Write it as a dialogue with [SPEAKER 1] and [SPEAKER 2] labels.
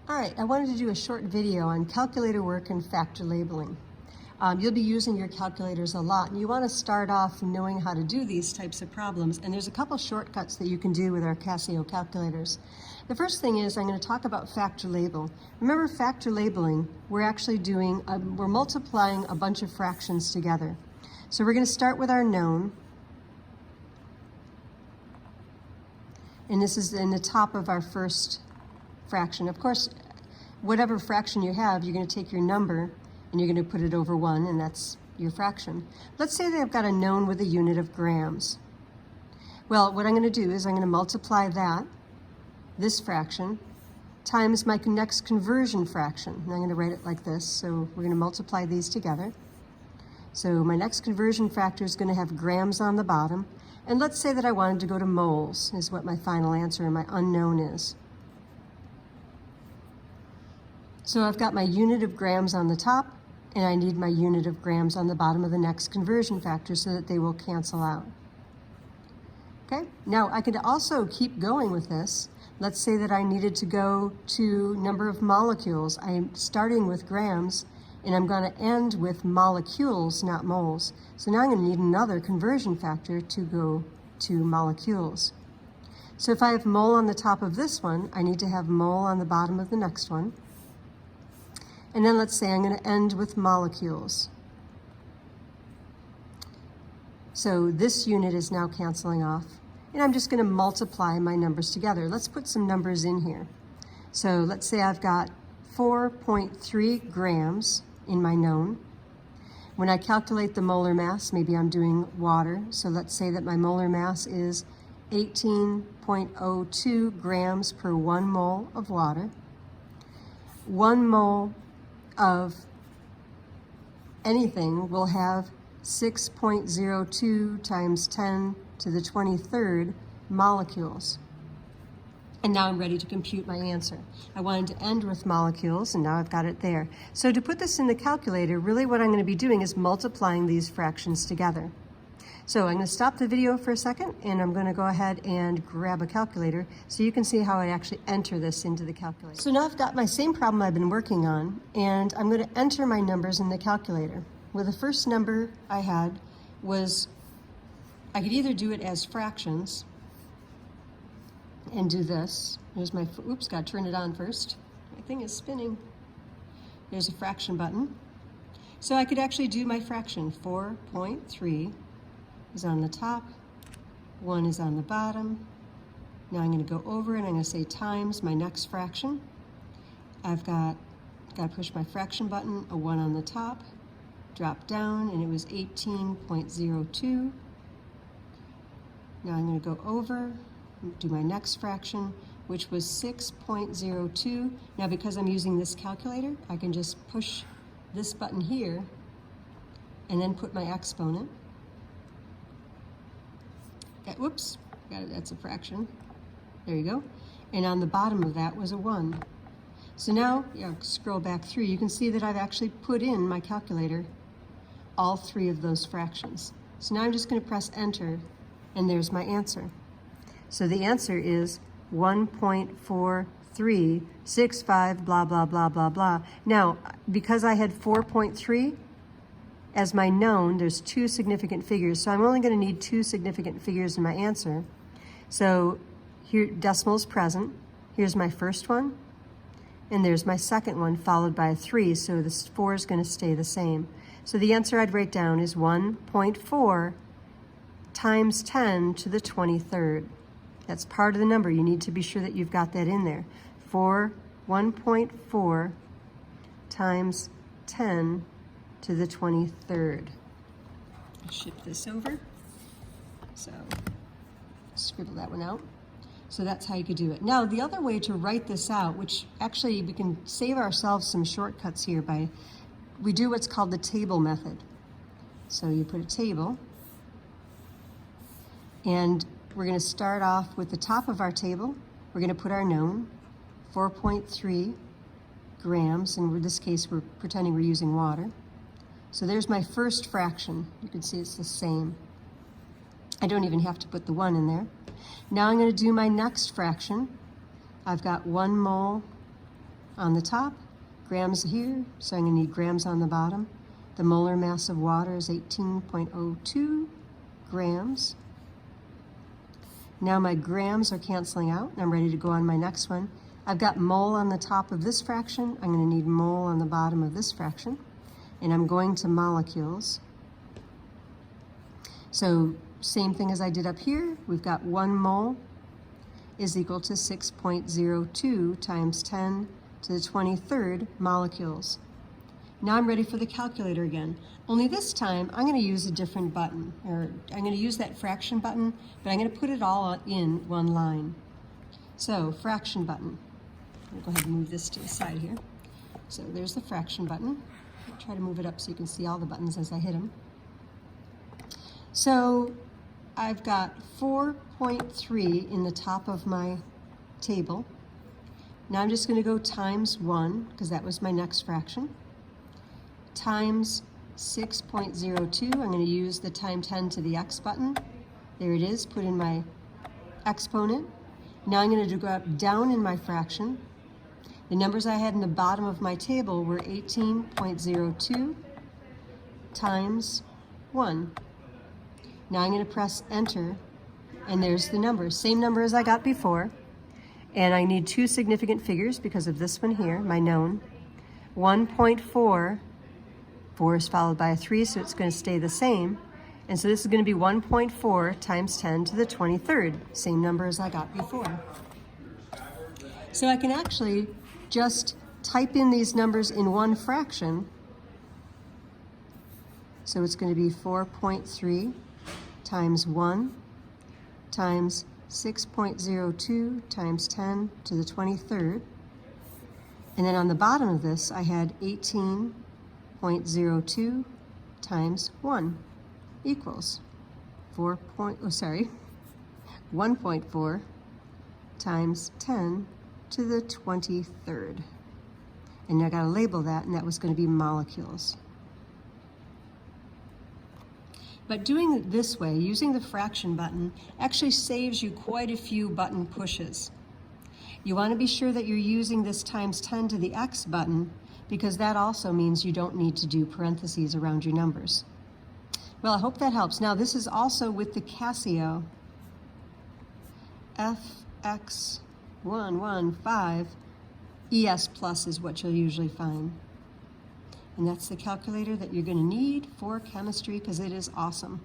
[SPEAKER 1] All right, I wanted to do a short video on calculator work and factor labeling. You'll be using your calculators a lot, and you want to start off knowing how to do these types of problems. And there's a couple shortcuts that you can do with our Casio calculators. The first thing is I'm going to talk about factor label. Remember, factor labeling, we're actually doing, we're multiplying a bunch of fractions together. So we're going to start with our known. And this is in the top of our first fraction. Of course, whatever fraction you have, you're going to take your number and you're going to put it over 1, and that's your fraction. Let's say that I've got a known with a unit of grams. Well, what I'm going to do is I'm going to multiply that, this fraction, times my next conversion fraction. And I'm going to write it like this. So we're going to multiply these together. So my next conversion factor is going to have grams on the bottom. And let's say that I wanted to go to moles, is what my final answer and my unknown is. So I've got my unit of grams on the top, and I need my unit of grams on the bottom of the next conversion factor so that they will cancel out. Okay, now I could also keep going with this. Let's say that I needed to go to number of molecules. I'm starting with grams, and I'm going to end with molecules, not moles. So now I'm going to need another conversion factor to go to molecules. So if I have mole on the top of this one, I need to have mole on the bottom of the next one. And then let's say I'm going to end with molecules. So this unit is now canceling off. And I'm just going to multiply my numbers together. Let's put some numbers in here. So let's say I've got 4.3 grams in my known. When I calculate the molar mass, maybe I'm doing water. So let's say that my molar mass is 18.02 grams per 1 mole of water. 1 mole of anything will have 6.02 times 10 to the 23rd molecules. And now I'm ready to compute my answer. I wanted to end with molecules, and now I've got it there. So to put this in the calculator, really what I'm going to be doing is multiplying these fractions together. So I'm going to stop the video for a second, and I'm going to go ahead and grab a calculator so you can see how I actually enter this into the calculator. So now I've got my same problem I've been working on, and I'm going to enter my numbers in the calculator. Well, the first number I had was, I could either do it as fractions and do this. There's my, oops, got to turn it on first. My thing is spinning. There's a fraction button. So I could actually do my fraction. 4.3 is on the top, 1 is on the bottom. Now I'm going to go over and I'm going to say times my next fraction. I've got to push my fraction button, a 1 on the top, drop down, and it was 18.02. Now I'm going to go over, do my next fraction, which was 6.02. Now because I'm using this calculator, I can just push this button here and then put my exponent. Whoops, got it, that's a fraction. There you go. And on the bottom of that was a 1. So now, scroll back through, you can see that I've actually put in my calculator all 3 of those fractions. So now I'm just going to press enter, and there's my answer. So the answer is 1.4365 blah, blah, blah, blah, blah. Now, because I had 4.3, as my known, there's 2 significant figures, so I'm only going to need 2 significant figures in my answer. So here, decimal's present. Here's my first one, and there's my second one, followed by a 3, so this 4 is going to stay the same. So the answer I'd write down is 1.4 times 10 to the 23rd. That's part of the number. You need to be sure that you've got that in there. 1.4 times 10 to the 23rd. I'll shift this over. So scribble that one out. So that's how you could do it. Now the other way to write this out, which actually we can save ourselves some shortcuts here by, we do what's called the table method. So you put a table, and we're going to start off with the top of our table. We're going to put our known, 4.3 grams, and in this case we're pretending we're using water. So there's my first fraction. You can see it's the same. I don't even have to put the 1 in there. Now I'm going to do my next fraction. I've got 1 mole on the top, grams here, so I'm going to need grams on the bottom. The molar mass of water is 18.02 grams. Now my grams are canceling out, and I'm ready to go on my next one. I've got mole on the top of this fraction. I'm going to need mole on the bottom of this fraction. And I'm going to molecules. So same thing as I did up here. We've got 1 mole is equal to 6.02 times 10 to the 23rd molecules. Now I'm ready for the calculator again. Only this time I'm going to use a different button, or I'm going to use that fraction button, but I'm going to put it all in one line. So fraction button. I'll go ahead and move this to the side here. So there's the fraction button. I'll try to move it up so you can see all the buttons as I hit them. So I've got 4.3 in the top of my table. Now I'm just going to go times 1, because that was my next fraction, times 6.02. I'm going to use the time 10 to the x button. There it is, put in my exponent. Now I'm going to go down in my fraction. The numbers I had in the bottom of my table were 18.02 times 1. Now I'm going to press enter, and there's the number, same number as I got before. And I need 2 significant figures because of this one here, my known. 1.4, 4 is followed by a 3, so it's going to stay the same. And so this is going to be 1.4 times 10 to the 23rd, same number as I got before. So I can actually just type in these numbers in one fraction. So it's going to be 4.3 times 1 times 6.02 times 10 to the 23rd. And then on the bottom of this, I had 18.02 times 1 equals 1.4 times 10 to the 23rd. And I got to label that, and that was going to be molecules. But doing it this way, using the fraction button, actually saves you quite a few button pushes. You want to be sure that you're using this times 10 to the x button, because that also means you don't need to do parentheses around your numbers. Well, I hope that helps. Now, this is also with the Casio FX115. ES Plus is what you'll usually find. And that's the calculator that you're going to need for chemistry, because it is awesome.